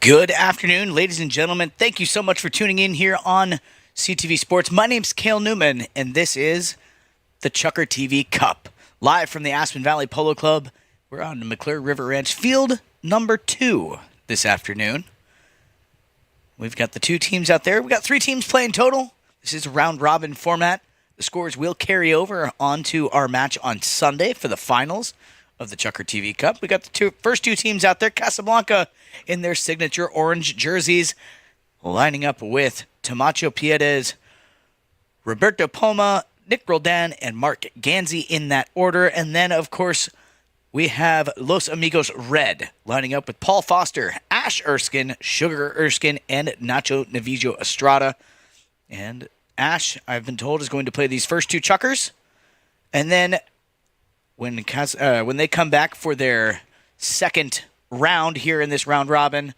Good afternoon, ladies and gentlemen. Thank you so much for tuning in here on CTV Sports. My name's Cale Newman, and this is the ChukkerTV Cup. Live from the Aspen Valley Polo Club. We're on the McClure River Ranch, field number 2 this afternoon. We've got the 2 teams out there. We've got 3 teams playing total. This is a round-robin format. The scores will carry over onto our match on Sunday for the finals of the Chucker TV Cup. We got the first two teams out there, Casablanca in their signature orange jerseys, lining up with Tomacho Piedes, Roberto Poma, Nick Roldan, and Mark Ganzi in that order. And then, of course, we have Los Amigos Red lining up with Paul Foster, Ash Erskine, Sugar Erskine, and Nacho Navijo Estrada. And Ash, I've been told, is going to play these first two Chuckers. And then when they come back for their second round here in this round robin,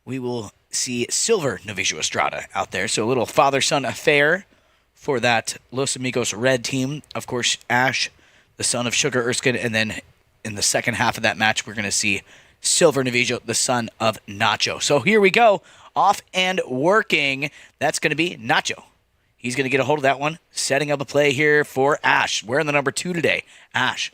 we will see Silver Navijo Estrada out there. So a little father-son affair for that Los Amigos Red team. Of course, Ash, the son of Sugar Erskine, and then in the second half of that match, we're going to see Silver Navijo, the son of Nacho. So here we go. Off and working. That's going to be Nacho. He's going to get a hold of that one. Setting up a play here for Ash. Wearing the number 2 today. Ash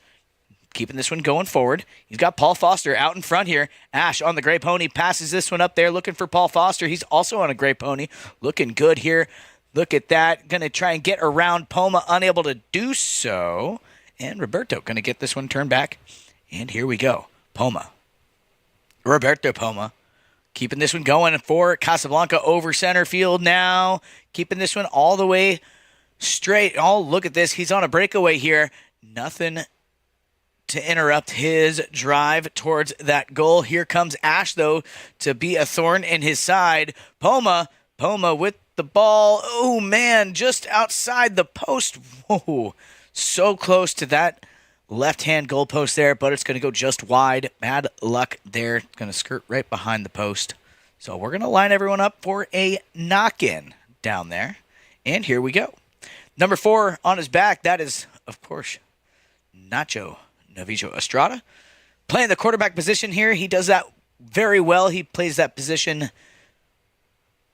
keeping this one going forward. He's got Paul Foster out in front here. Ash on the gray pony. Passes this one up there looking for Paul Foster. He's also on a gray pony. Looking good here. Look at that. Going to try and get around Poma. Unable to do so. And Roberto going to get this one turned back. And here we go. Poma. Roberto Poma. Keeping this one going for Casablanca over center field now. Keeping this one all the way straight. Oh, look at this. He's on a breakaway here. Nothing to interrupt his drive towards that goal. Here comes Ash, though, to be a thorn in his side. Poma with the ball. Oh, man, just outside the post. Whoa, so close to that left-hand goalpost there, but it's going to go just wide. Bad luck there. It's going to skirt right behind the post. So we're going to line everyone up for a knock-in down there. And here we go. Number 4 on his back, that is, of course, Nacho Navijo Estrada. Playing the quarterback position here. He does that very well. He plays that position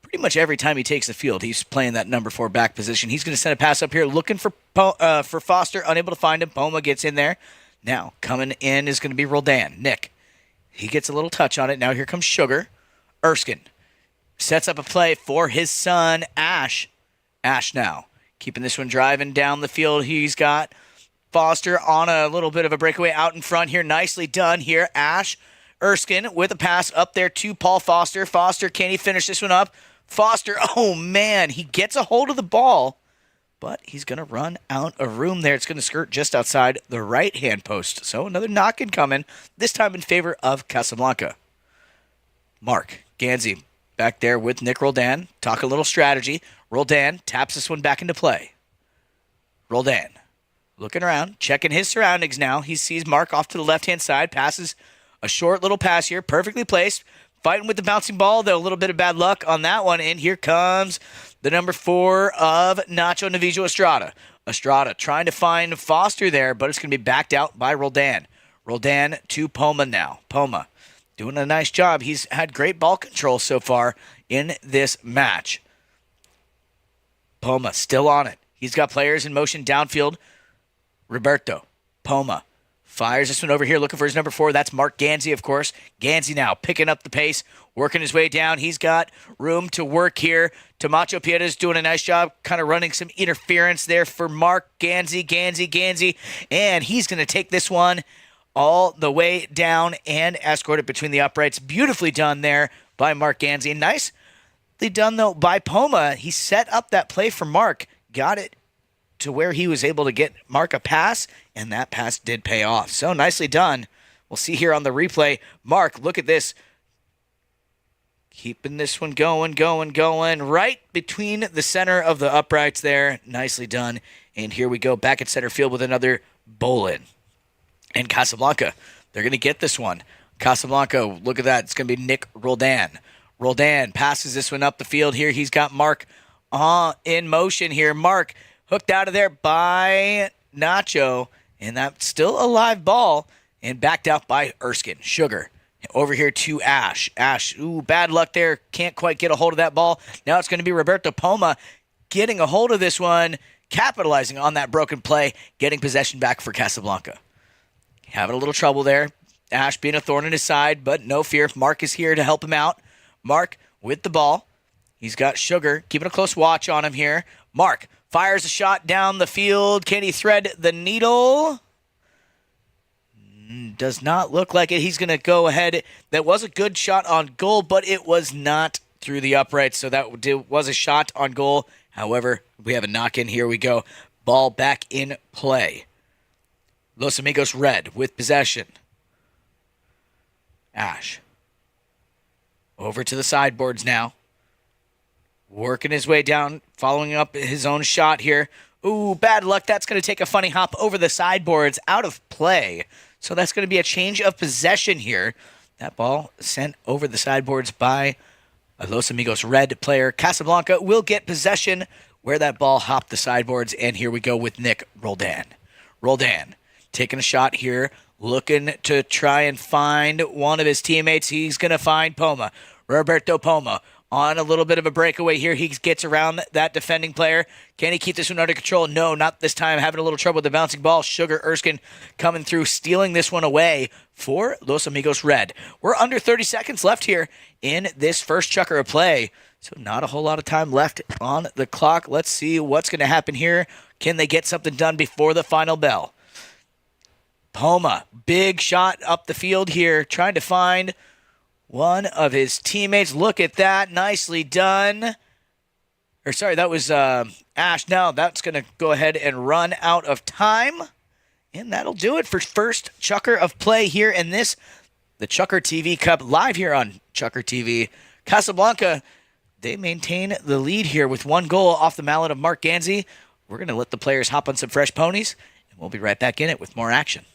pretty much every time he takes the field. He's playing that number 4 back position. He's going to send a pass up here looking for Foster. Unable to find him. Poma gets in there. Now, coming in is going to be Roldan. Nick. He gets a little touch on it. Now here comes Sugar. Erskine sets up a play for his son, Ash. Ash now. Keeping this one driving down the field. He's got Foster on a little bit of a breakaway out in front here. Nicely done here. Ash Erskine with a pass up there to Paul Foster. Foster, can he finish this one up? Foster, oh man, he gets a hold of the ball, but he's going to run out of room there. It's going to skirt just outside the right-hand post. So another knock-in coming, this time in favor of Casablanca. Mark Ganzi back there with Nick Roldan. Talk a little strategy. Roldan taps this one back into play. Roldan looking around, checking his surroundings now. He sees Mark off to the left-hand side. Passes a short little pass here, perfectly placed. Fighting with the bouncing ball, though a little bit of bad luck on that one. And here comes the number 4 of Nacho Navijo Estrada. Estrada trying to find Foster there, but it's going to be backed out by Roldan. Roldan to Poma now. Poma doing a nice job. He's had great ball control so far in this match. Poma still on it. He's got players in motion downfield. Roberto. Poma. Fires this one over here, looking for his number 4. That's Mark Ganzi, of course. Ganzi now picking up the pace, working his way down. He's got room to work here. Tomacho Piedes doing a nice job, kind of running some interference there for Mark Ganzi. And he's going to take this one all the way down and escort it between the uprights. Beautifully done there by Mark Ganzi. Nicely done, though, by Poma. He set up that play for Mark, got it to where he was able to get Mark a pass, and that pass did pay off. So nicely done. We'll see here on the replay. Mark, look at this. Keeping this one going. Right between the center of the uprights there. Nicely done. And here we go back at center field with another bowl-in. And Casablanca, they're going to get this one. Casablanca, look at that. It's going to be Nick Roldan. Roldan passes this one up the field here. He's got Mark in motion here. Mark hooked out of there by Nacho, and that's still a live ball, and backed out by Erskine. Sugar over here to Ash. Ash, bad luck there. Can't quite get a hold of that ball. Now it's going to be Roberto Poma getting a hold of this one, capitalizing on that broken play, getting possession back for Casablanca. Having a little trouble there. Ash being a thorn in his side, but no fear. Mark is here to help him out. Mark with the ball. He's got Sugar keeping a close watch on him here. Mark fires a shot down the field. Can he thread the needle? Does not look like it. He's going to go ahead. That was a good shot on goal, but it was not through the uprights. So that was a shot on goal. However, we have a knock-in. Here we go. Ball back in play. Los Amigos Red with possession. Ash. Over to the sideboards now. Working his way down, following up his own shot here. Ooh, bad luck. That's going to take a funny hop over the sideboards, out of play. So that's going to be a change of possession here. That ball sent over the sideboards by a Los Amigos Red player. Casablanca will get possession where that ball hopped the sideboards. And here we go with Nick Roldan. Roldan taking a shot here, looking to try and find one of his teammates. He's going to find Poma. Roberto Poma on a little bit of a breakaway here. He gets around that defending player. Can he keep this one under control? No, not this time. Having a little trouble with the bouncing ball. Sugar Erskine coming through, stealing this one away for Los Amigos Red. We're under 30 seconds left here in this first chukker of play. So not a whole lot of time left on the clock. Let's see what's going to happen here. Can they get something done before the final bell? Poma, big shot up the field here, trying to find one of his teammates. Look at that. Nicely done. Or sorry, that was Ash. Now that's going to go ahead and run out of time. And that'll do it for first chukker of play here in this, the ChukkerTV Cup, live here on ChukkerTV. Casablanca, they maintain the lead here with one goal off the mallet of Mark Ganzi. We're going to let the players hop on some fresh ponies, and we'll be right back in it with more action.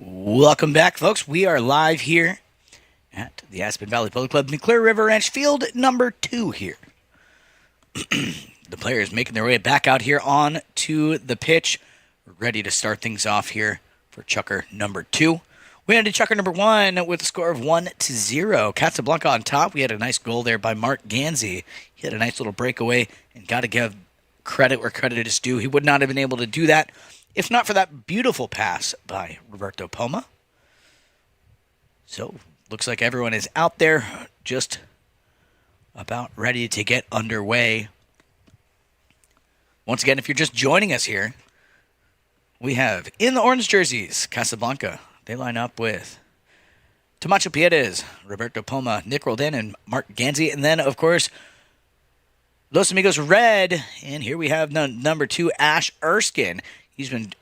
Welcome back, folks. We are live here at the Aspen Valley Polo Club in the Clear River Ranch, field number 2 here. The players making their way back out here on to the pitch, ready to start things off here for chukker number 2. We ended chukker number 1 with a score of 1-0. Casablanca on top. We had a nice goal there by Mark Ganzi. He had a nice little breakaway, and got to give credit where credit is due. He would not have been able to do that if not for that beautiful pass by Roberto Poma. So, looks like everyone is out there just about ready to get underway. Once again, if you're just joining us here, we have in the orange jerseys, Casablanca. They line up with Tomacho Piedes, Roberto Poma, Nick Roldan, and Mark Ganzi. And then, of course, Los Amigos red. And here we have number 2, Ash Erskine. He's been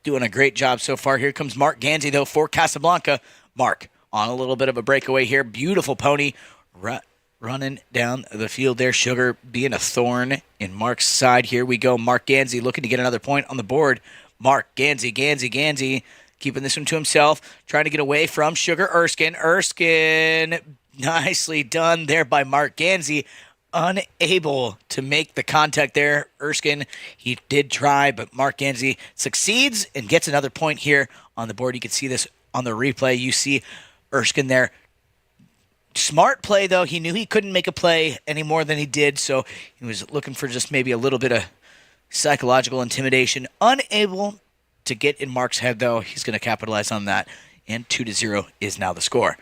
doing a great job so far. Here comes Mark Gansey, though, for Casablanca. Mark on a little bit of a breakaway here. Beautiful pony running down the field there. Sugar being a thorn in Mark's side. Here we go. Mark Gansey looking to get another point on the board. Mark Gansey, keeping this one to himself, trying to get away from Sugar Erskine. Erskine, nicely done there by Mark Gansey. Unable to make the contact there. Erskine, he did try, but Mark Gansey succeeds and gets another point here on the board. You can see this on the replay. You see Erskine there. Smart play, though. He knew he couldn't make a play any more than he did, so he was looking for just maybe a little bit of psychological intimidation. Unable to get in Mark's head, though. He's going to capitalize on that, and 2-0 is now the score.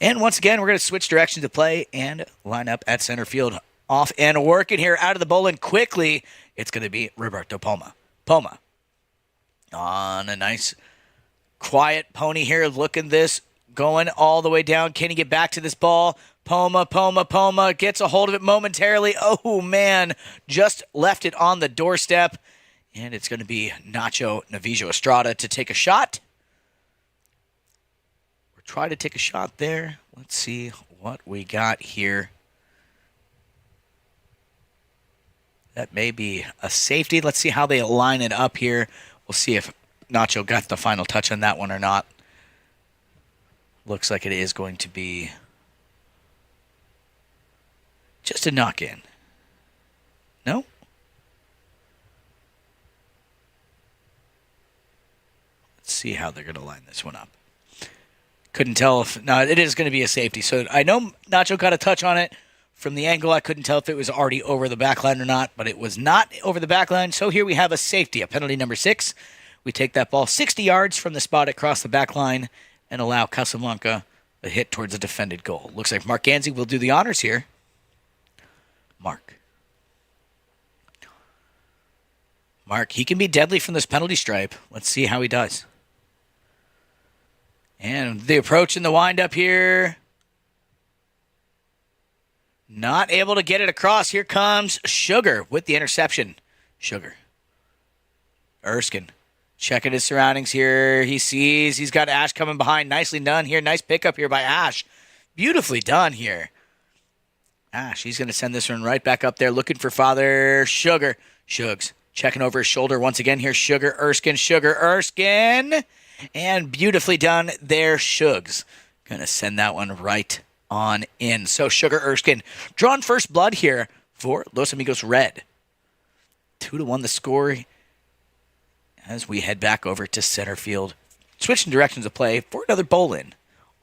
And once again, we're going to switch directions to play and line up at center field. Off and working here out of the bowling quickly. It's going to be Roberto Poma. Poma on a nice quiet pony here. Looking this. Going all the way down. Can he get back to this ball? Poma gets a hold of it momentarily. Oh, man. Just left it on the doorstep. And it's going to be Nacho Navijo Estrada to take a shot. Try to take a shot there. Let's see what we got here. That may be a safety. Let's see how they line it up here. We'll see if Nacho got the final touch on that one or not. Looks like it is going to be just a knock-in. No? Let's see how they're going to line this one up. Couldn't tell if... No, it is going to be a safety. So I know Nacho got a touch on it. From the angle, I couldn't tell if it was already over the back line or not, but it was not over the back line. So here we have a safety, a penalty number 6. We take that ball 60 yards from the spot across the back line and allow Casablanca a hit towards a defended goal. Looks like Mark Gansey will do the honors here. Mark, he can be deadly from this penalty stripe. Let's see how he does. And the approach and the wind-up here. Not able to get it across. Here comes Sugar with the interception. Sugar. Erskine checking his surroundings here. He sees he's got Ash coming behind. Nicely done here. Nice pickup here by Ash. Beautifully done here. Ash, he's going to send this one right back up there. Looking for Father Sugar. Shugs checking over his shoulder once again here. Sugar Erskine. And beautifully done there, Shugs. Going to send that one right on in. So Sugar Erskine drawn first blood here for Los Amigos Red. 2-1 the score as we head back over to center field. Switching directions of play for another bowl-in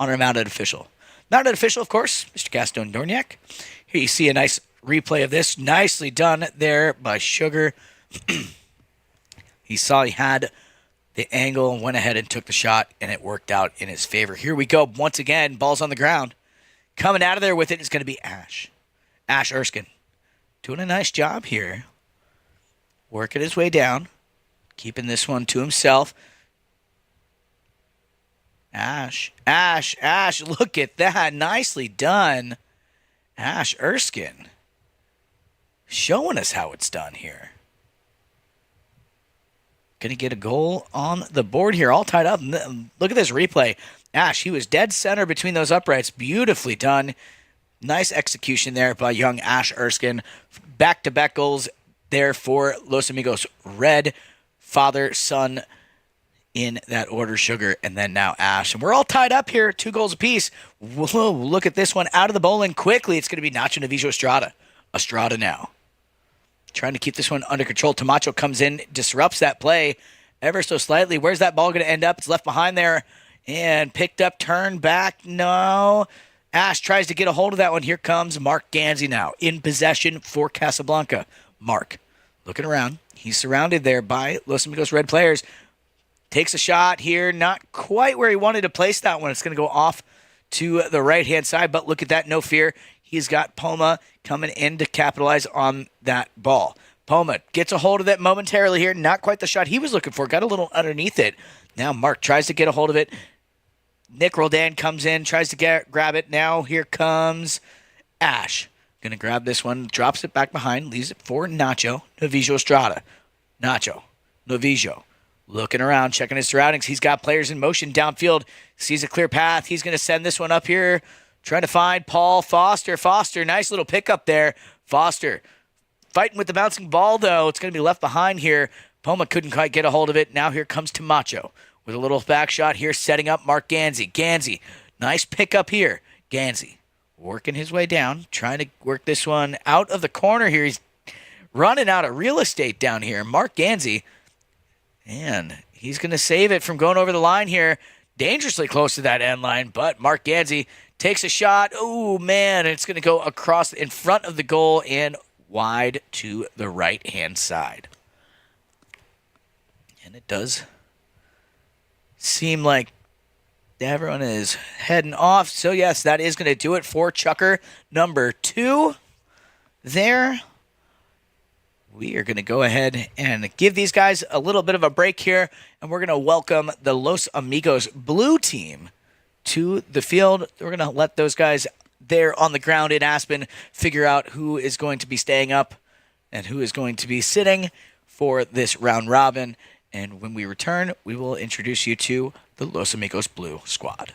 on our mounted official. Mounted official, of course, Mr. Gaston Dorniak. Here you see a nice replay of this. Nicely done there by Sugar. He saw he had the angle and went ahead and took the shot, and it worked out in his favor. Here we go. Once again, ball's on the ground. Coming out of there with it is going to be Ash. Ash Erskine. Doing a nice job here. Working his way down. Keeping this one to himself. Ash. Look at that. Nicely done. Ash Erskine. Showing us how it's done here. Going to get a goal on the board here. All tied up. Look at this replay. Ash, he was dead center between those uprights. Beautifully done. Nice execution there by young Ash Erskine. Back-to-back goals there for Los Amigos Red. Father, son, in that order, Sugar, and then now Ash. And we're all tied up here, 2 goals apiece. Whoa, look at this one out of the bowling quickly. It's going to be Nacho Navijo Estrada. Estrada now. Trying to keep this one under control. Tamacho comes in, disrupts that play ever so slightly. Where's that ball going to end up? It's left behind there and picked up, turned back. No. Ash tries to get a hold of that one. Here comes Mark Gansey now in possession for Casablanca. Mark looking around. He's surrounded there by Los Amigos Red players. Takes a shot here. Not quite where he wanted to place that one. It's going to go off to the right-hand side, but look at that. No fear. He's got Poma coming in to capitalize on that ball. Poma gets a hold of that momentarily here. Not quite the shot he was looking for. Got a little underneath it. Now Mark tries to get a hold of it. Nick Roldan comes in, tries to grab it. Now here comes Ash. Going to grab this one, drops it back behind, leaves it for Nacho Novijo Estrada. Nacho Novijo looking around, checking his surroundings. He's got players in motion downfield. Sees a clear path. He's going to send this one up here, trying to find Paul Foster. Foster, nice little pickup there. Foster fighting with the bouncing ball, though. It's going to be left behind here. Poma couldn't quite get a hold of it. Now here comes Tamacho with a little back shot here, setting up Mark Ganzi. Ganzi, nice pickup here. Ganzi working his way down, trying to work this one out of the corner here. He's running out of real estate down here. Mark Ganzi, and he's going to save it from going over the line here. Dangerously close to that end line, but Mark Ganzi takes a shot. Oh, man, it's going to go across in front of the goal and wide to the right-hand side. And it does seem like everyone is heading off. So, yes, that is going to do it for Chucker number 2 there. We are going to go ahead and give these guys a little bit of a break here, and we're going to welcome the Los Amigos Blue team to the field. We're going to let those guys there on the ground in Aspen figure out who is going to be staying up and who is going to be sitting for this round robin. And when we return, we will introduce you to the Los Amigos Blue squad.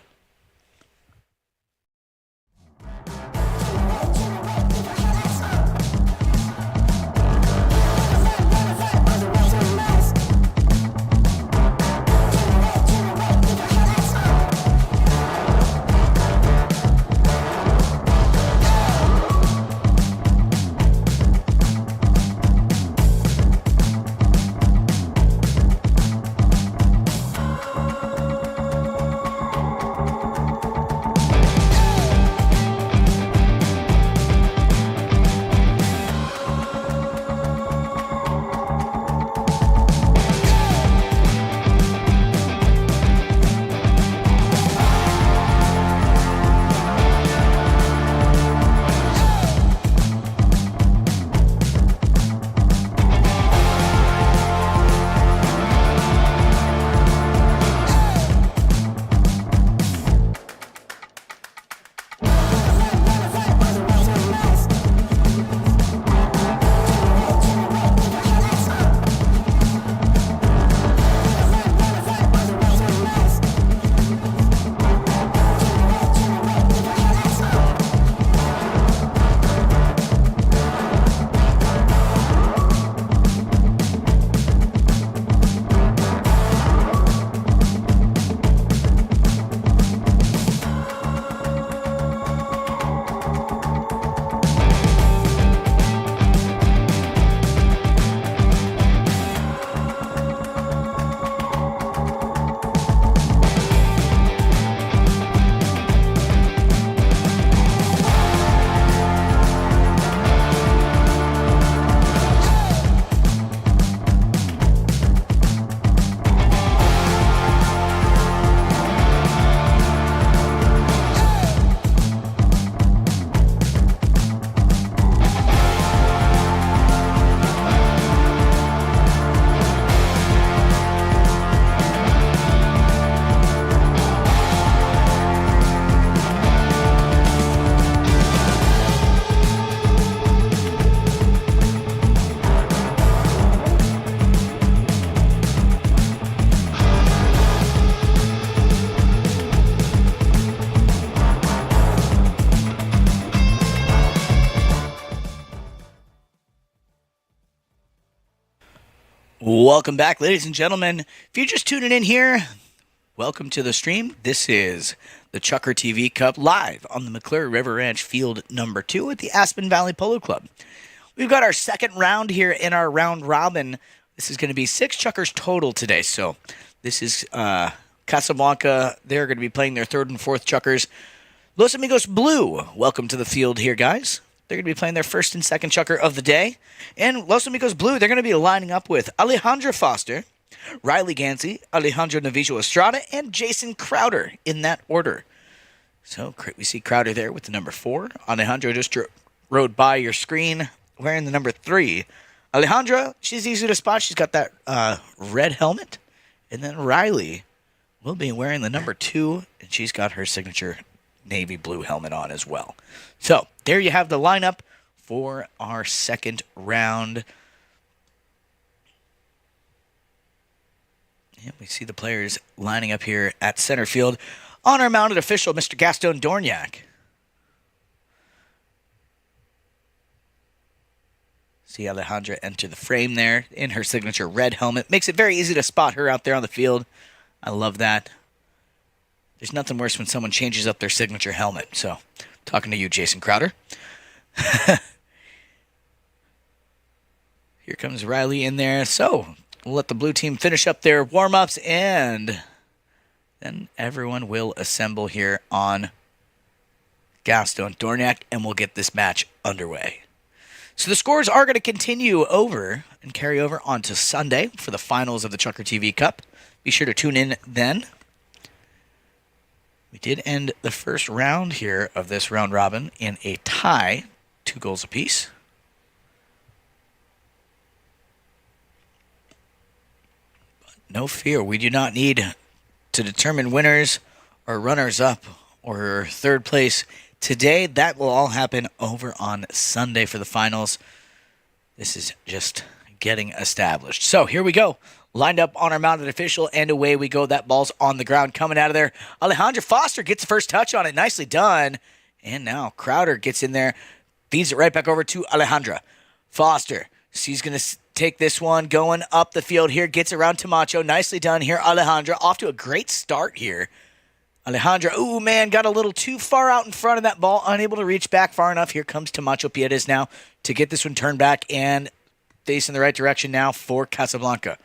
Welcome back, ladies and gentlemen. If you're just tuning in here, welcome to the stream. This is the ChukkerTV Cup live on the McClure River Ranch Field number 2 at the Aspen Valley Polo Club. We've got our second round here in our round robin. This is going to be 6 Chuckers total today. So this is Casablanca. They're going to be playing their third and fourth Chuckers. Los Amigos Blue, welcome to the field here, guys. They're going to be playing their first and second Chucker of the day. And Los Amigos Blue, they're going to be lining up with Alejandra Foster, Riley Ganzi, Alejandro Novijo Estrada, and Jason Crowder in that order. So we see Crowder there with the number 4. Alejandro just rode by your screen wearing the number 3. Alejandra, she's easy to spot. She's got that red helmet. And then Riley will be wearing the number 2, and she's got her signature navy blue helmet on as well. So there you have the lineup for our second round. And we see the players lining up here at center field. On our mounted official, Mr. Gaston Dorniak. See Alejandra enter the frame there in her signature red helmet. Makes it very easy to spot her out there on the field. I love that. There's nothing worse when someone changes up their signature helmet. So, talking to you, Jason Crowder. Here comes Riley in there. So, we'll let the blue team finish up their warm-ups, and then everyone will assemble here on Gaston Dorniak, and we'll get this match underway. So the scores are going to continue over and carry over onto Sunday for the finals of the ChukkerTV Cup. Be sure to tune in then. We did end the first round here of this round robin in a tie, 2 goals apiece. But no fear, we do not need to determine winners or runners-up or third place today. That will all happen over on Sunday for the finals. This is just getting established. So here we go. Lined up on our mounted official, and away we go. That ball's on the ground coming out of there. Alejandra Foster gets the first touch on it. Nicely done. And now Crowder gets in there, feeds it right back over to Alejandra. Foster, she's going to take this one going up the field here. Gets around to Macho. Nicely done here. Alejandra off to a great start here. Alejandra, ooh, man, got a little too far out in front of that ball. Unable to reach back far enough. Here comes Tamacho Piedes now to get this one turned back and facing the right direction now for Casablanca.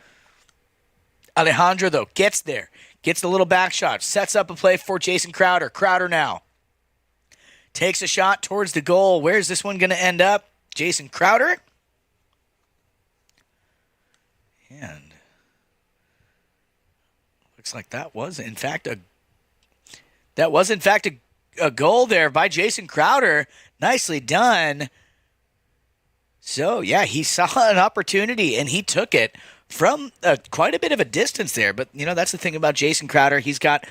Alejandra, though, gets there. Gets the little back shot. Sets up a play for Jason Crowder. Crowder now takes a shot towards the goal. Where's this one going to end up? Jason Crowder. And looks like that was, in fact, a goal there by Jason Crowder. Nicely done. So, yeah, he saw an opportunity, and he took it from quite a bit of a distance there. But, you know, that's the thing about Jason Crowder. He's got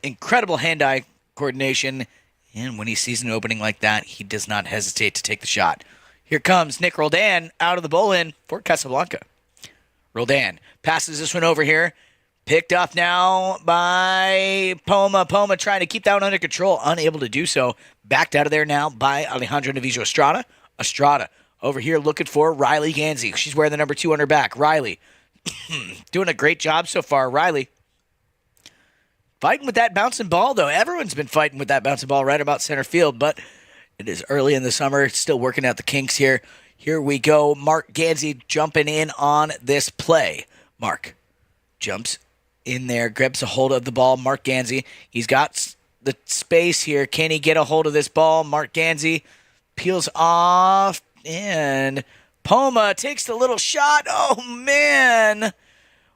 incredible hand-eye coordination, and when he sees an opening like that, he does not hesitate to take the shot. Here comes Nick Roldan out of the bowl-in for Casablanca. Roldan passes this one over here. Picked up now by Poma. Poma trying to keep that one under control. Unable to do so. Backed out of there now by Alejandra Navijo Estrada. Estrada over here looking for Riley Gansey. She's wearing the number 2 on her back. Riley doing a great job so far. Riley fighting with that bouncing ball, though. Everyone's been fighting with that bouncing ball right about center field, but it is early in the summer. Still working out the kinks here. Here we go. Mark Gansey jumping in on this play. Mark jumps in there, grabs a hold of the ball. Mark Gansey, he's got the space here. Can he get a hold of this ball? Mark Gansey peels off, and Poma takes the little shot. Oh, man.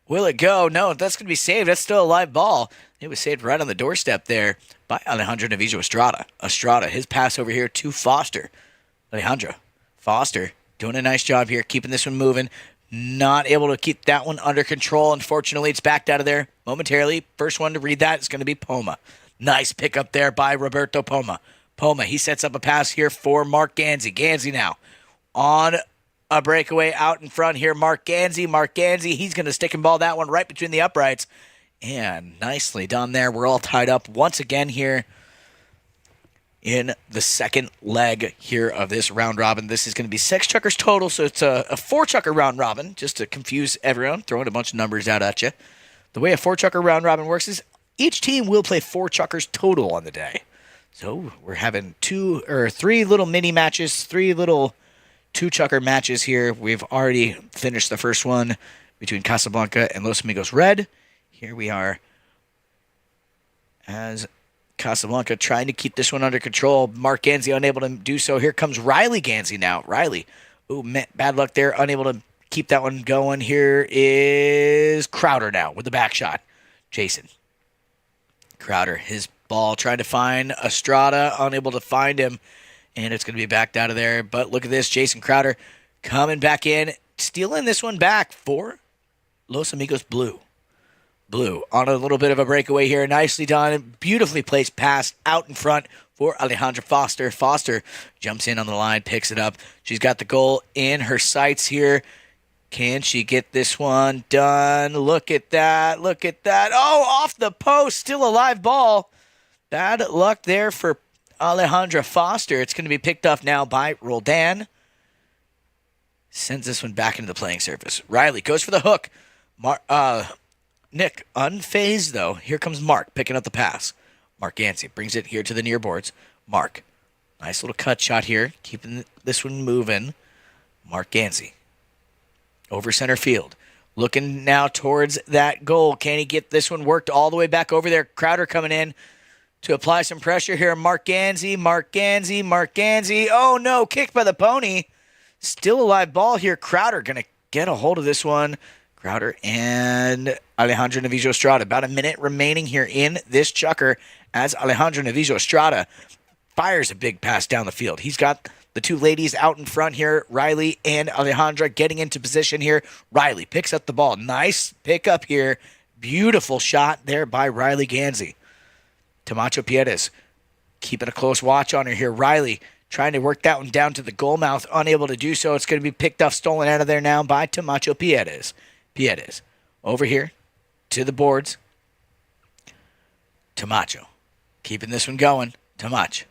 Will it go? No, that's going to be saved. That's still a live ball. It was saved right on the doorstep there by Alejandra Navijo Estrada. Estrada, his pass over here to Foster. Alejandra Foster doing a nice job here, keeping this one moving. Not able to keep that one under control. Unfortunately, it's backed out of there momentarily. First one to read that is going to be Poma. Nice pickup there by Roberto Poma. Poma, he sets up a pass here for Mark Gansey. Gansey now on a breakaway out in front here. Mark Gansey. Mark Gansey, he's going to stick and ball that one right between the uprights. And nicely done there. We're all tied up once again here in the second leg here of this round robin. This is going to be 6 chukkers total, so it's a 4-chukker round robin, just to confuse everyone, throwing a bunch of numbers out at you. The way a 4-chukker round robin works is each team will play 4 chukkers total on the day. So we're having 3 little mini matches, 3 little 2-chukker matches here. We've already finished the first one between Casablanca and Los Amigos Red. Here we are as Casablanca trying to keep this one under control. Mark Gansey unable to do so. Here comes Riley Gansey now. Riley, ooh, bad luck there. Unable to keep that one going. Here is Crowder now with the back shot. Jason Crowder, his ball trying to find Estrada. Unable to find him. And it's going to be backed out of there. But look at this. Jason Crowder coming back in. Stealing this one back for Los Amigos Blue. Blue on a little bit of a breakaway here. Nicely done. Beautifully placed pass out in front for Alejandra Foster. Foster jumps in on the line, picks it up. She's got the goal in her sights here. Can she get this one done? Look at that. Look at that. Oh, off the post. Still a live ball. Bad luck there for Alejandra Foster. It's going to be picked up now by Roldan. Sends this one back into the playing surface. Riley goes for the hook. Nick, unfazed though. Here comes Mark picking up the pass. Mark Yancey brings it here to the near boards. Mark, nice little cut shot here, keeping this one moving. Mark Yancey over center field. Looking now towards that goal. Can he get this one worked all the way back over there? Crowder coming in to apply some pressure here. Mark Gansey. Oh no, kicked by the pony. Still a live ball here. Crowder going to get a hold of this one. Crowder and Alejandra Navijo Estrada. About a minute remaining here in this chukker as Alejandra Navijo Estrada fires a big pass down the field. He's got the two ladies out in front here, Riley and Alejandra getting into position here. Riley picks up the ball. Nice pickup here. Beautiful shot there by Riley Gansey. Tamacho Pierres keeping a close watch on her here. Riley trying to work that one down to the goal mouth. Unable to do so. It's going to be picked up, stolen out of there now by Tamacho Pierres. Pierres over here to the boards. Tamacho keeping this one going. Tamacho.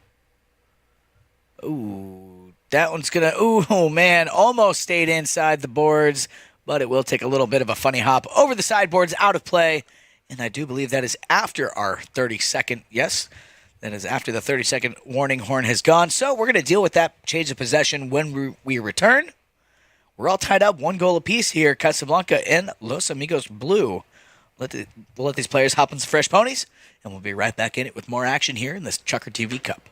Ooh, that one's going to, oh man, almost stayed inside the boards, but it will take a little bit of a funny hop over the sideboards, out of play. And I do believe that is after our 30-second, yes, that is after the 30-second warning horn has gone. So we're going to deal with that change of possession when we return. We're all tied up, 1 goal apiece here. Casablanca and Los Amigos Blue. We'll let these players hop on some fresh ponies, and we'll be right back in it with more action here in this ChukkerTV Cup.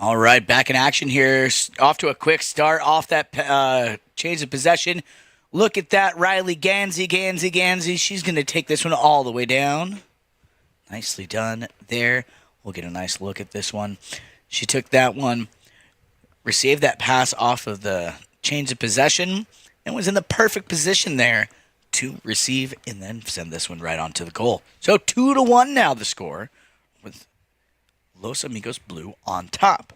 All right, back in action here. Off to a quick start, off that change of possession. Look at that, Riley Gansey. She's going to take this one all the way down. Nicely done there. We'll get a nice look at this one. She took that one, received that pass off of the change of possession, and was in the perfect position there to receive and then send this one right onto the goal. So 2-1 now the score, with Los Amigos Blue on top.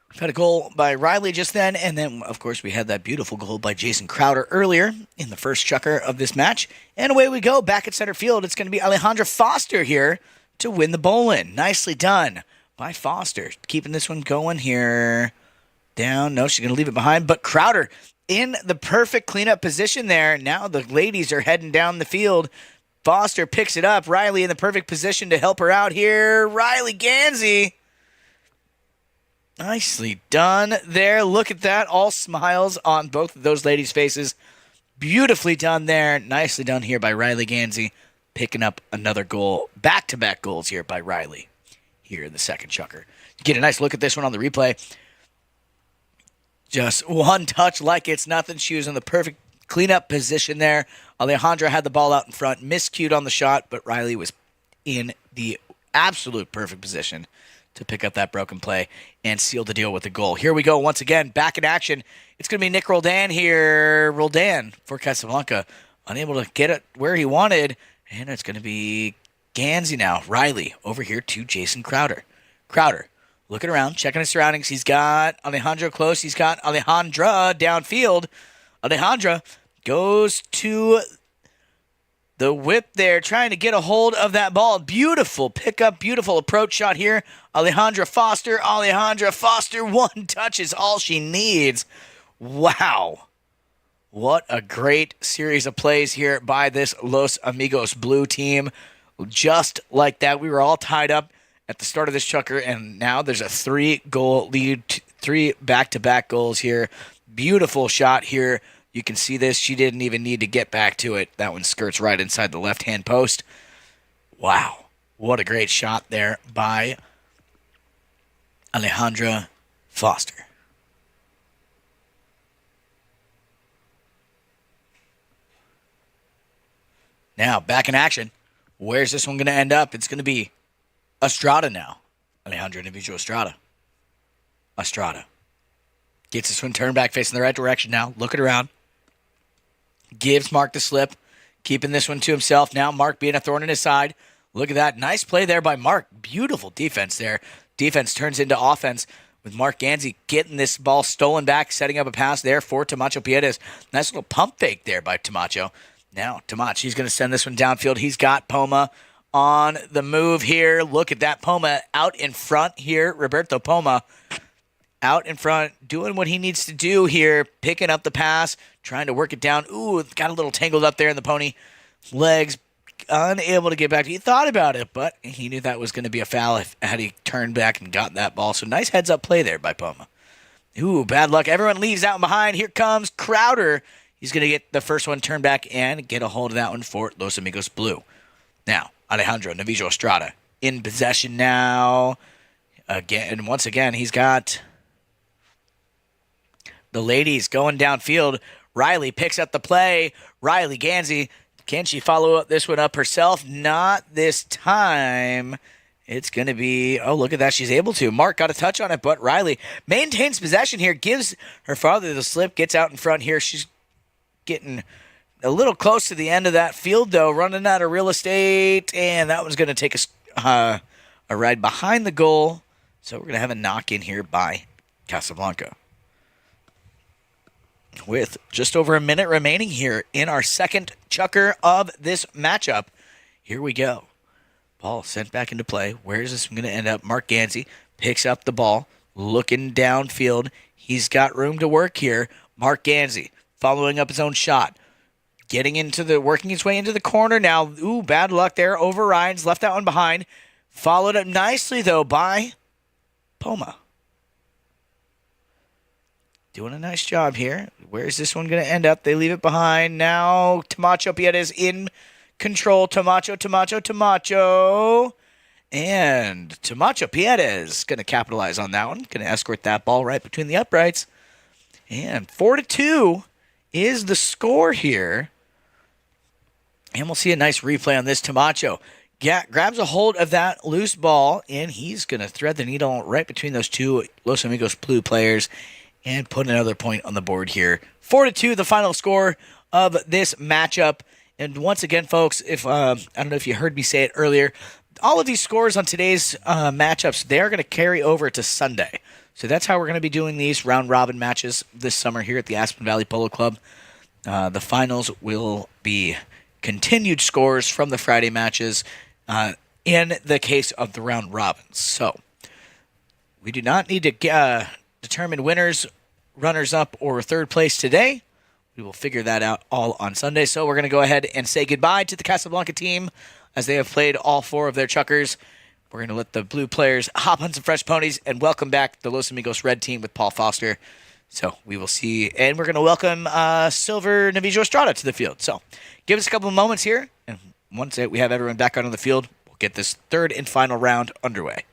We've had a goal by Riley just then, and then, of course, we had that beautiful goal by Jason Crowder earlier in the first chukker of this match. And away we go, back at center field. It's going to be Alejandra Foster here to win the bowl in. Nicely done by Foster. Keeping this one going here. Down. No, she's going to leave it behind. But Crowder in the perfect cleanup position there. Now the ladies are heading down the field. Foster picks it up. Riley in the perfect position to help her out here. Riley Gansey. Nicely done there. Look at that. All smiles on both of those ladies' faces. Beautifully done there. Nicely done here by Riley Gansey. Picking up another goal. Back-to-back goals here by Riley here in the second chukker. Get a nice look at this one on the replay. Just one touch like it's nothing. She was in the perfect cleanup position there. Alejandra had the ball out in front. Miscued on the shot, but Riley was in the absolute perfect position to pick up that broken play and seal the deal with the goal. Here we go once again, back in action. It's going to be Nick Roldan here. Roldan for Casablanca, unable to get it where he wanted, and it's going to be Gansey now. Riley over here to Jason Crowder. Crowder looking around, checking his surroundings. He's got Alejandra close. He's got Alejandra downfield. Alejandra goes to the whip there, trying to get a hold of that ball. Beautiful pickup, beautiful approach shot here. Alejandra Foster, one touch is all she needs. Wow. What a great series of plays here by this Los Amigos Blue team. Just like that, we were all tied up at the start of this chukker, and now there's a 3-goal lead, 3 back-to-back goals here. Beautiful shot here. You can see this. She didn't even need to get back to it. That one skirts right inside the left-hand post. Wow. What a great shot there by Alejandra Foster. Now, back in action. Where's this one going to end up? It's going to be Estrada now. Alejandra Navijo Estrada. Gets this one turned back, facing the right direction now. Looking around. Gives Mark the slip. Keeping this one to himself. Now Mark being a thorn in his side. Look at that. Nice play there by Mark. Beautiful defense there. Defense turns into offense with Mark Gansey getting this ball stolen back, setting up a pass there for Tamacho Piedes. Nice little pump fake there by Tamacho. Now Tamacho, he's going to send this one downfield. He's got Poma on the move here. Look at that. Poma out in front here. Roberto Poma out in front, doing what he needs to do here, picking up the pass, trying to work it down. Ooh, got a little tangled up there in the pony legs, unable to get back. He thought about it, but he knew that was going to be a foul had he turned back and got that ball. So nice heads-up play there by Poma. Ooh, bad luck. Everyone leaves out behind. Here comes Crowder. He's going to get the first one turned back and get a hold of that one for Los Amigos Blue. Now, Alejandro Navijo Estrada in possession now. Again, once again, he's got the ladies going downfield. Riley picks up the play. Riley Gansey, can she follow up this one up herself? Not this time. It's going to be, oh, look at that. She's able to. Mark got a touch on it, but Riley maintains possession here, gives her father the slip, gets out in front here. She's getting a little close to the end of that field, though, running out of real estate, and that one's going to take a ride behind the goal. So we're going to have a knock in here by Casablanca. With just over a minute remaining here in our second chukker of this matchup. Here we go. Ball sent back into play. Where is this going to end up? Mark Gansey picks up the ball, looking downfield. He's got room to work here. Mark Gansey following up his own shot. Working his way into the corner now. Ooh, bad luck there. Overrides, left that one behind. Followed up nicely, though, by Poma. Doing a nice job here. Where's this one going to end up? They leave it behind. Now Tamacho Piedes in control. Tamacho. And Tamacho Pierez going to capitalize on that one. Going to escort that ball right between the uprights. And 4-2 is the score here. And we'll see a nice replay on this. Tamacho grabs a hold of that loose ball, and he's going to thread the needle right between those two Los Amigos Blue players and put another point on the board here. 4-2, the final score of this matchup. And once again, folks, if I don't know if you heard me say it earlier, all of these scores on today's matchups, they're going to carry over to Sunday. So that's how we're going to be doing these round-robin matches this summer here at the Aspen Valley Polo Club. The finals will be continued scores from the Friday matches in the case of the round-robins. So we do not need to determine winners, runners-up, or third place today. We will figure that out all on Sunday. So we're going to go ahead and say goodbye to the Casablanca team as they have played all four of their chukkers. We're going to let the blue players hop on some fresh ponies and welcome back the Los Amigos red team with Paul Foster. So we will see. And we're going to welcome Silver Navijo Estrada to the field. So give us a couple of moments here. And once we have everyone back out on the field, we'll get this third and final round underway.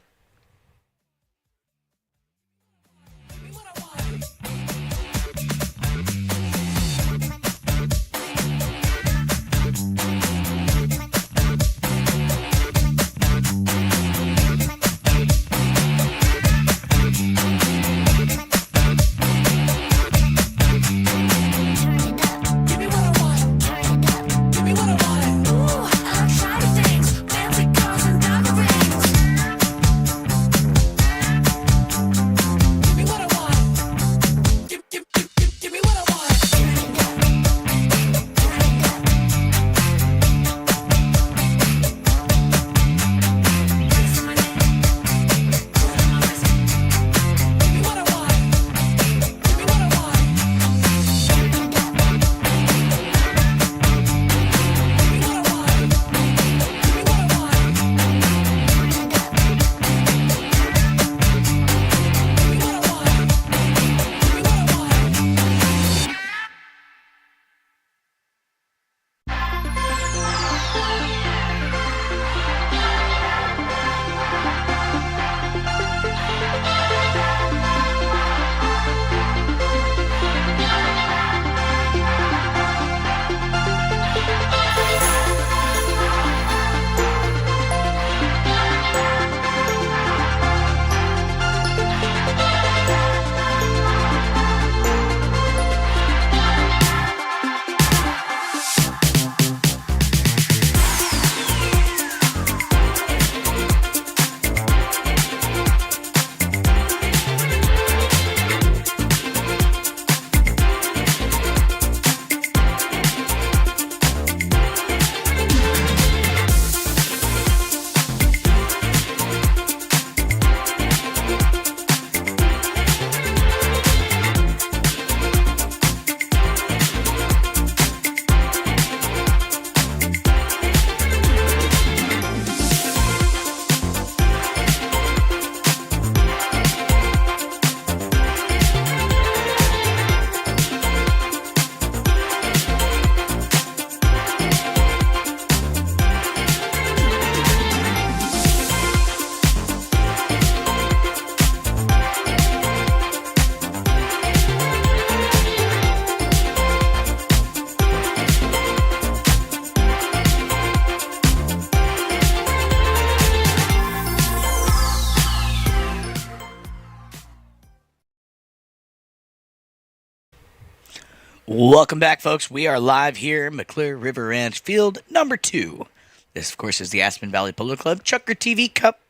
Welcome back, folks. We are live here, McClure River Ranch, field number 2. This, of course, is the Aspen Valley Polo Club ChukkerTV Cup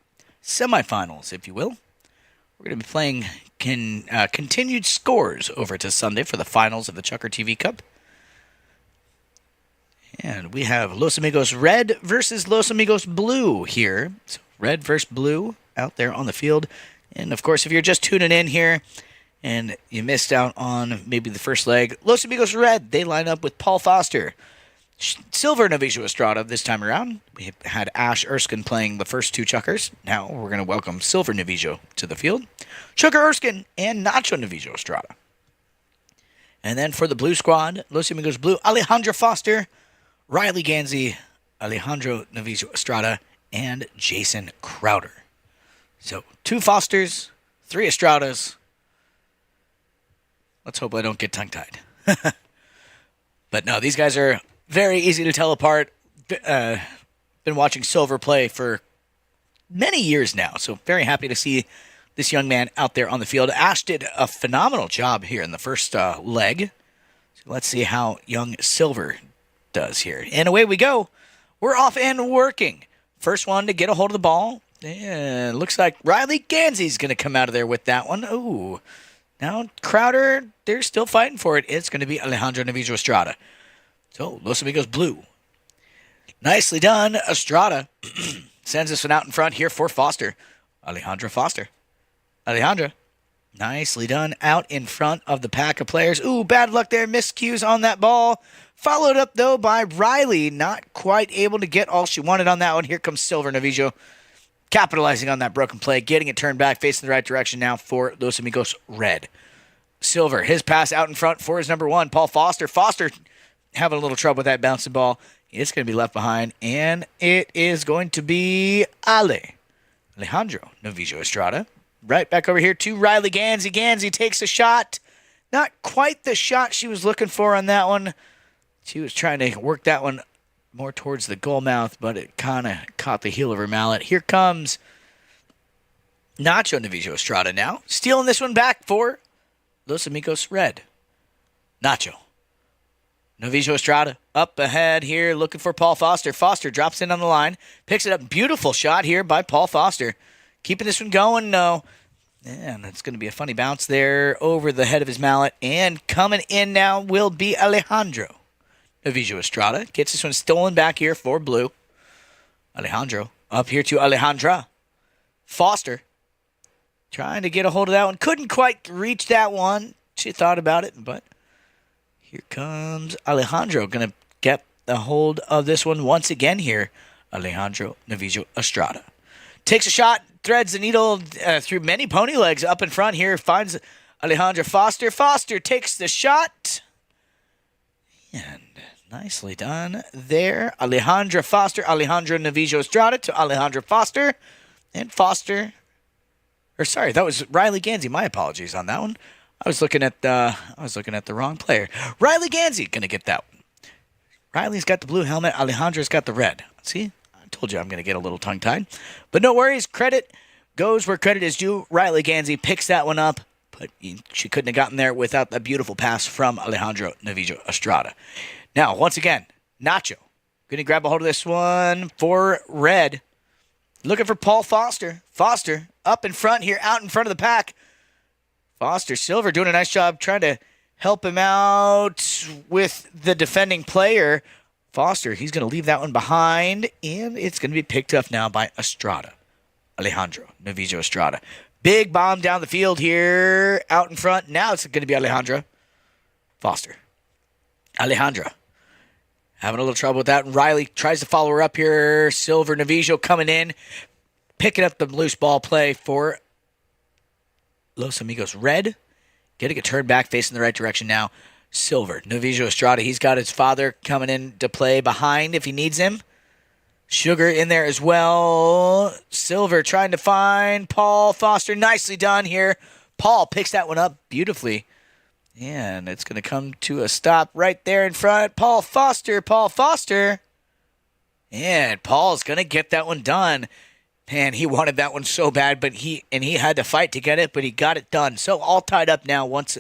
semifinals, if you will. We're going to be playing continued scores over to Sunday for the finals of the ChukkerTV Cup. And we have Los Amigos Red versus Los Amigos Blue here. So Red versus Blue out there on the field. And, of course, if you're just tuning in here and you missed out on maybe the first leg, Los Amigos Red, they line up with Paul Foster. Silver Navijo Estrada this time around. We had Ash Erskine playing the first two chukkers. Now we're going to welcome Silver Navijo to the field. Chukker Erskine and Nacho Navijo Estrada. And then for the blue squad, Los Amigos Blue, Alejandro Foster, Riley Ganzi, Alejandro Navijo Estrada, and Jason Crowder. So 2 Fosters, 3 Estradas. Let's hope I don't get tongue-tied. But no, these guys are very easy to tell apart. Been watching Silver play for many years now, so very happy to see this young man out there on the field. Ash did a phenomenal job here in the first leg. So let's see how young Silver does here. And away we go. We're off and working. First one to get a hold of the ball. And looks like Riley Gansey's going to come out of there with that one. Ooh. Now Crowder, they're still fighting for it. It's going to be Alejandro Navijo Estrada. So Los Amigos blue. Nicely done. Estrada sends this one out in front here for Foster. Alejandro Foster. Alejandro. Nicely done out in front of the pack of players. Ooh, bad luck there. Miscues on that ball. Followed up, though, by Riley. Not quite able to get all she wanted on that one. Here comes Silver Navijo. Capitalizing on that broken play. Getting it turned back. Facing the right direction now for Los Amigos red. Silver. His pass out in front for his number 1, Paul Foster. Foster having a little trouble with that bouncing ball. It's going to be left behind. And it is going to be Alejandro Navijo Estrada. Right back over here to Riley Gansey. Gansey takes a shot. Not quite the shot she was looking for on that one. She was trying to work that one more towards the goal mouth, but it kind of caught the heel of her mallet. Here comes Nacho Navijo Estrada now. Stealing this one back for Los Amigos red. Nacho. Navijo Estrada up ahead here looking for Paul Foster. Foster drops in on the line. Picks it up. Beautiful shot here by Paul Foster. Keeping this one going, no. And it's going to be a funny bounce there over the head of his mallet. And coming in now will be Alejandro Navijo Estrada. Gets this one stolen back here for blue. Alejandro up here to Alejandra. Foster trying to get a hold of that one. Couldn't quite reach that one. She thought about it, but here comes Alejandro. Going to get the hold of this one once again here. Alejandro Navijo Estrada. Takes a shot, threads the needle through many pony legs up in front here. Finds Alejandro Foster. Foster takes the shot. And nicely done there. Alejandro Foster. Alejandro Navijo Estrada to Alejandro Foster. And Foster. Or sorry, that was Riley Gansey. My apologies on that one. I was looking at the wrong player. Riley Gansey gonna get that one. Riley's got the blue helmet. Alejandro's got the red. See? Told you I'm going to get a little tongue-tied. But no worries. Credit goes where credit is due. Riley Gansey picks that one up, but she couldn't have gotten there without the beautiful pass from Alejandro Navijo Estrada. Now, once again, Nacho going to grab a hold of this one for red. Looking for Paul Foster. Foster up in front here, out in front of the pack. Foster, Silver doing a nice job trying to help him out with the defending player. Foster, he's going to leave that one behind, and it's going to be picked up now by Estrada. Alejandro Navijo Estrada. Big bomb down the field here, out in front. Now it's going to be Alejandra Foster. Alejandra having a little trouble with that. Riley tries to follow her up here. Silver Navijo coming in, picking up the loose ball play for Los Amigos red. Getting it turned back, facing the right direction now. Silver, Navijo Estrada, he's got his father coming in to play behind if he needs him. Sugar in there as well. Silver trying to find Paul Foster. Nicely done here. Paul picks that one up beautifully. And it's going to come to a stop right there in front. Paul Foster. And Paul's going to get that one done. Man, he wanted that one so bad, but he had to fight to get it, but he got it done. So all tied up now once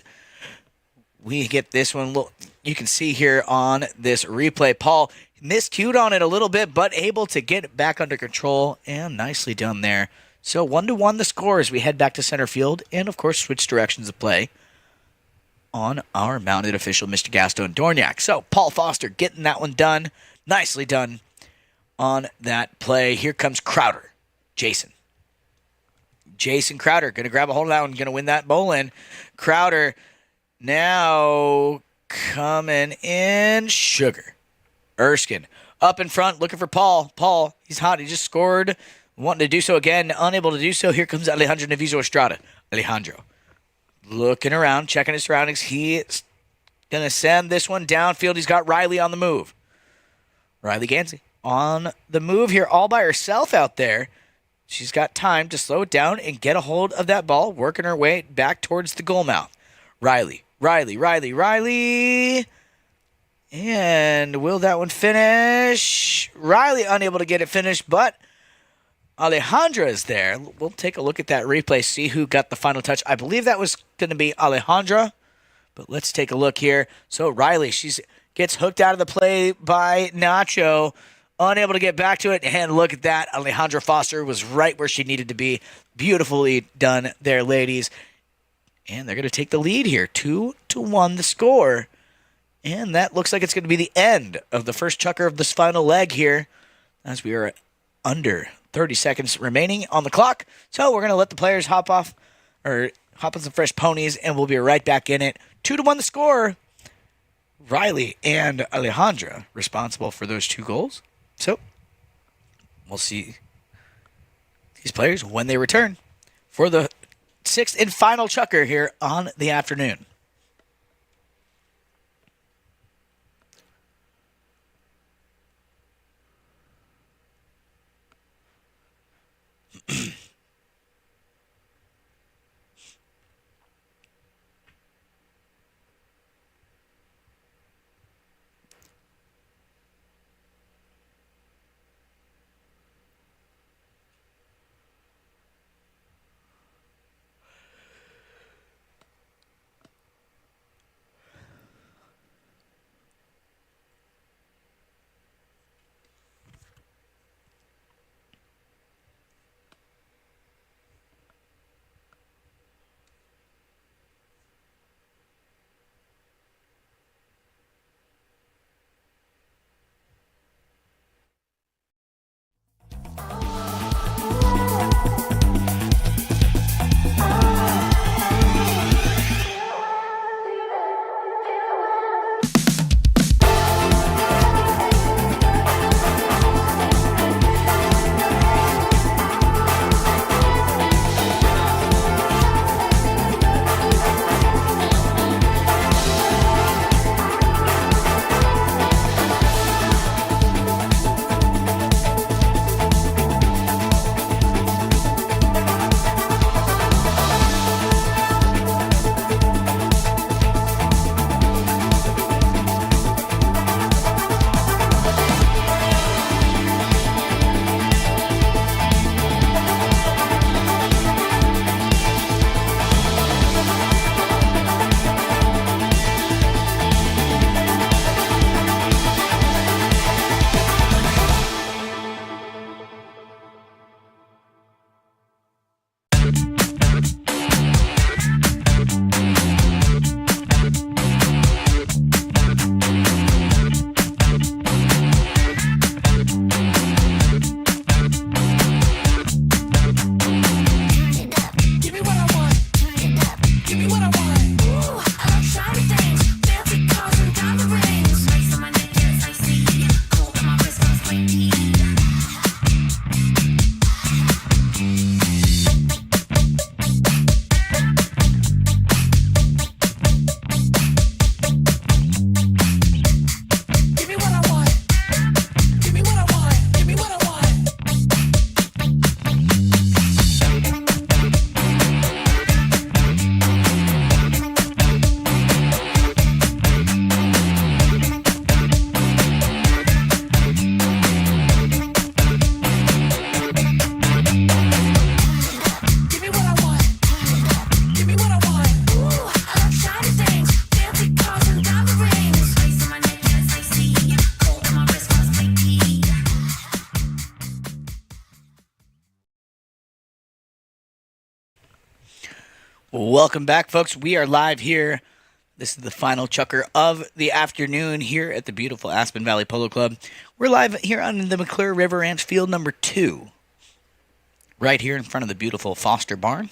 we get this one. Look, you can see here on this replay, Paul miscued on it a little bit, but able to get it back under control, and nicely done there. So 1-1 the score as we head back to center field, and of course switch directions of play on our mounted official, Mr. Gaston Dorniak. So Paul Foster getting that one done. Nicely done on that play. Here comes Crowder. Jason Crowder going to grab a hold of that one, going to win that bowl in. Crowder now coming in. Sugar. Erskine up in front looking for Paul. Paul, he's hot. He just scored. Wanting to do so again. Unable to do so. Here comes Alejandro Navijo Estrada. Alejandro looking around, checking his surroundings. He's going to send this one downfield. He's got Riley on the move. Riley Gansey on the move here all by herself out there. She's got time to slow it down and get a hold of that ball, working her way back towards the goal mouth. Riley. And will that one finish? Riley unable to get it finished, but Alejandra is there. We'll take a look at that replay, see who got the final touch. I believe that was going to be Alejandra, but let's take a look here. So Riley, gets hooked out of the play by Nacho, unable to get back to it, and look at that. Alejandra Foster was right where she needed to be. Beautifully done there, ladies. And they're going to take the lead here, 2-1 the score. And that looks like it's going to be the end of the first chukker of this final leg here, as we are under 30 seconds remaining on the clock. So we're going to let the players hop on some fresh ponies, and we'll be right back in it. 2-1 the score. Riley and Alejandra responsible for those 2 goals. So we'll see these players when they return for the 6th and final chukker here on the afternoon. Welcome back, folks. We are live here. This is the final chukker of the afternoon here at the beautiful Aspen Valley Polo Club. We're live here on the McClure River Ranch Field number 2, right here in front of the beautiful Foster Barn.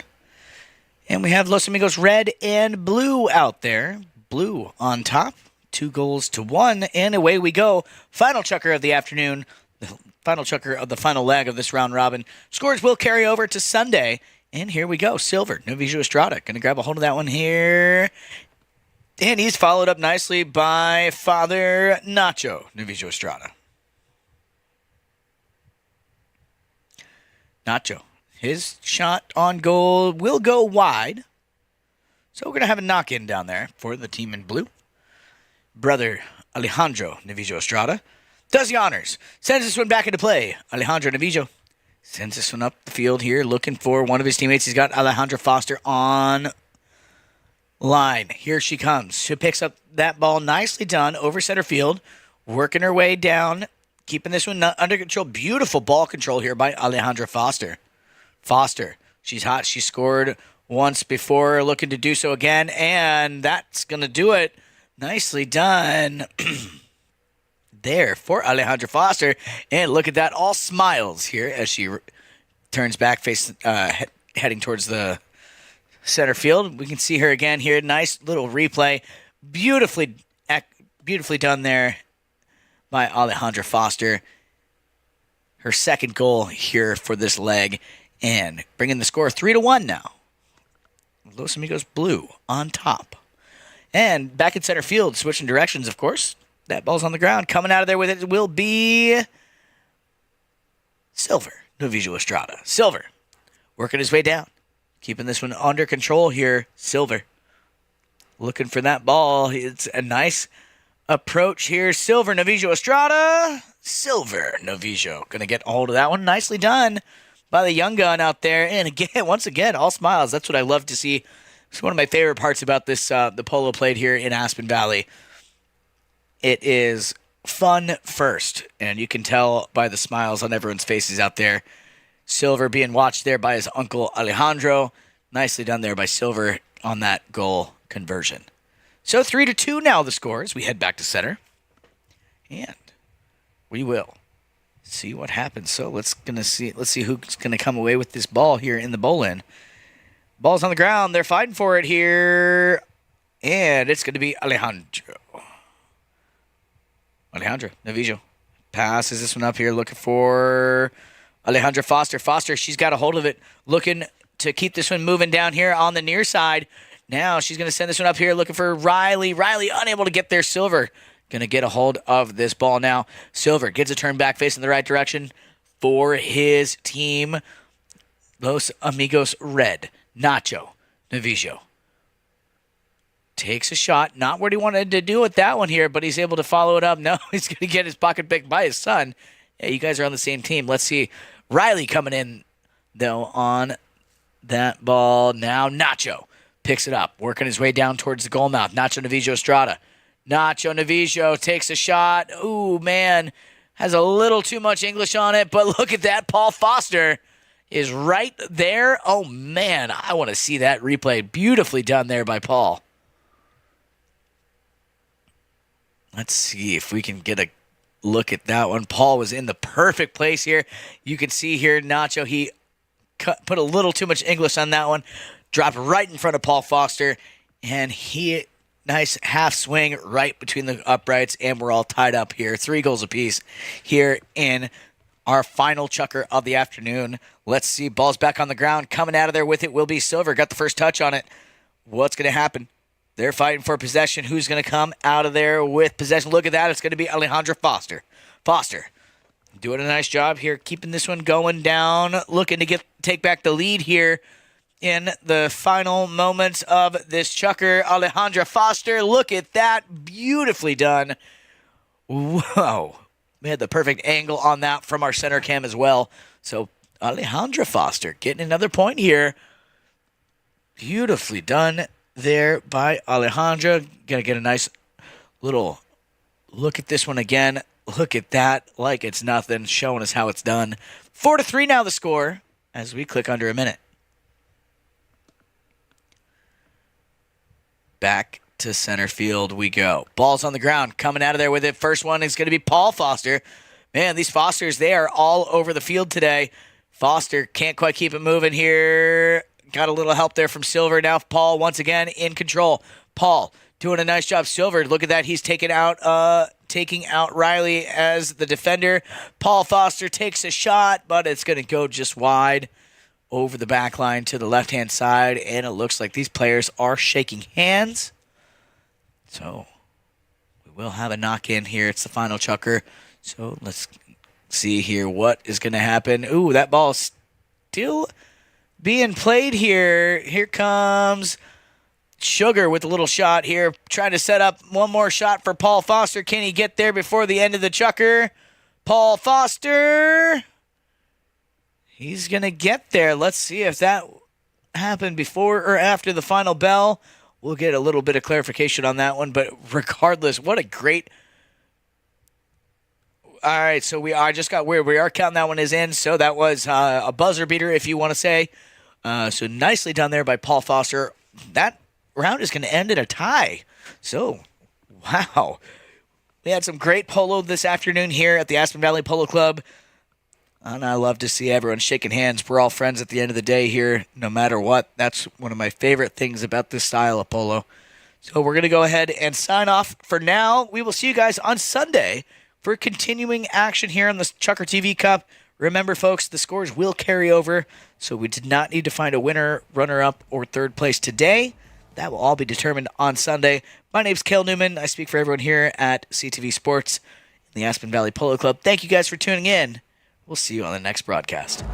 And we have Los Amigos red and blue out there. Blue on top, 2-1, and away we go. Final chukker of the afternoon, the final chukker of the final leg of this round robin. Scores will carry over to Sunday. And here we go. Silver, Novijo Estrada. Going to grab a hold of that one here. And he's followed up nicely by Father Nacho, Novijo Estrada. Nacho. His shot on goal will go wide. So we're going to have a knock-in down there for the team in blue. Brother Alejandro Navijo Estrada does the honors. Sends this one back into play. Alejandro Navijo sends this one up the field here, looking for one of his teammates. He's got Alejandra Foster on line. Here she comes. She picks up that ball. Nicely done over center field. Working her way down. Keeping this one under control. Beautiful ball control here by Alejandra Foster. Foster. She's hot. She scored once before. Looking to do so again. And that's going to do it. Nicely done. There for Alejandra Foster. And look at that. All smiles here as she turns back, heading towards the center field. We can see her again here. Nice little replay. Beautifully done there by Alejandra Foster. Her second goal here for this leg. And bringing the score 3-1 now. Los Amigos blue on top. And back in center field, switching directions, of course. That ball's on the ground. Coming out of there with it will be Silver Navijo Estrada. Silver working his way down. Keeping this one under control here. Silver looking for that ball. It's a nice approach here. Silver Navijo Estrada. Silver Navijo going to get a hold of that one. Nicely done by the young gun out there. And again, once again, all smiles. That's what I love to see. It's one of my favorite parts about this, the polo played here in Aspen Valley. It is fun first, and you can tell by the smiles on everyone's faces out there. Silver being watched there by his uncle Alejandro. Nicely done there by Silver on that goal conversion. So 3-2 now the score as we head back to center. And we will see what happens. So let's see who's gonna come away with this ball here in the bowl-in. Ball's on the ground. They're fighting for it here. And it's going to be Alejandro Navijo passes this one up here, looking for Alejandra Foster. Foster, she's got a hold of it, looking to keep this one moving down here on the near side. Now she's going to send this one up here, looking for Riley. Riley unable to get there. Silver going to get a hold of this ball now. Silver gets a turn back facing the right direction for his team. Los Amigos Red. Nacho Navijo takes a shot. Not what he wanted to do with that one here, but he's able to follow it up. No, he's going to get his pocket picked by his son. Hey, you guys are on the same team. Let's see. Riley coming in, though, on that ball. Now Nacho picks it up, working his way down towards the goal mouth. Nacho Navijo Estrada. Nacho Navijo takes a shot. Ooh, man. Has a little too much English on it, but look at that. Paul Foster is right there. Oh, man, I want to see that replay. Beautifully done there by Paul. Let's see if we can get a look at that one. Paul was in the perfect place here. You can see here, Nacho, he put a little too much English on that one. Dropped right in front of Paul Foster, and he nice half swing right between the uprights, and we're all tied up here. 3 goals apiece here in our final chukker of the afternoon. Let's see. Ball's back on the ground. Coming out of there with it will be Silver. Got the first touch on it. What's going to happen? They're fighting for possession. Who's going to come out of there with possession? Look at that. It's going to be Alejandra Foster. Foster doing a nice job here, keeping this one going down, looking to take back the lead here in the final moments of this chukker. Alejandra Foster, look at that. Beautifully done. Whoa. We had the perfect angle on that from our center cam as well. So Alejandra Foster getting another point here. Beautifully done there by Alejandra. Gonna get a nice little look at this one again. Look at that, like it's nothing, showing us how it's done. 4-3 now the score as we click under a minute. Back to center field we go. Ball's on the ground. Coming out of there with it. First one is going to be Paul Foster. Man, these Fosters, they are all over the field today. Foster can't quite keep it moving here. Got a little help there from Silver. Now Paul once again in control. Paul doing a nice job. Silver, look at that. He's taking out Riley as the defender. Paul Foster takes a shot, but it's going to go just wide over the back line to the left-hand side, and it looks like these players are shaking hands. So we will have a knock-in here. It's the final chukker. So let's see here what is going to happen. Ooh, that ball still being played here. Here comes Sugar with a little shot here, trying to set up one more shot for Paul Foster. Can he get there before the end of the Chukker? Paul Foster. He's going to get there. Let's see if that happened before or after the final bell. We'll get a little bit of clarification on that one, but regardless, what a great... All right, so we are counting that one as in, so that was a buzzer beater, if you want to say. So nicely done there by Paul Foster. That round is going to end in a tie. So, wow. We had some great polo this afternoon here at the Aspen Valley Polo Club. And I love to see everyone shaking hands. We're all friends at the end of the day here, no matter what. That's one of my favorite things about this style of polo. So we're going to go ahead and sign off for now. We will see you guys on Sunday for continuing action here on the ChukkerTV Cup. Remember, folks, the scores will carry over, so we did not need to find a winner, runner-up, or third place today. That will all be determined on Sunday. My name's Cale Newman. I speak for everyone here at CTV Sports in the Aspen Valley Polo Club. Thank you guys for tuning in. We'll see you on the next broadcast.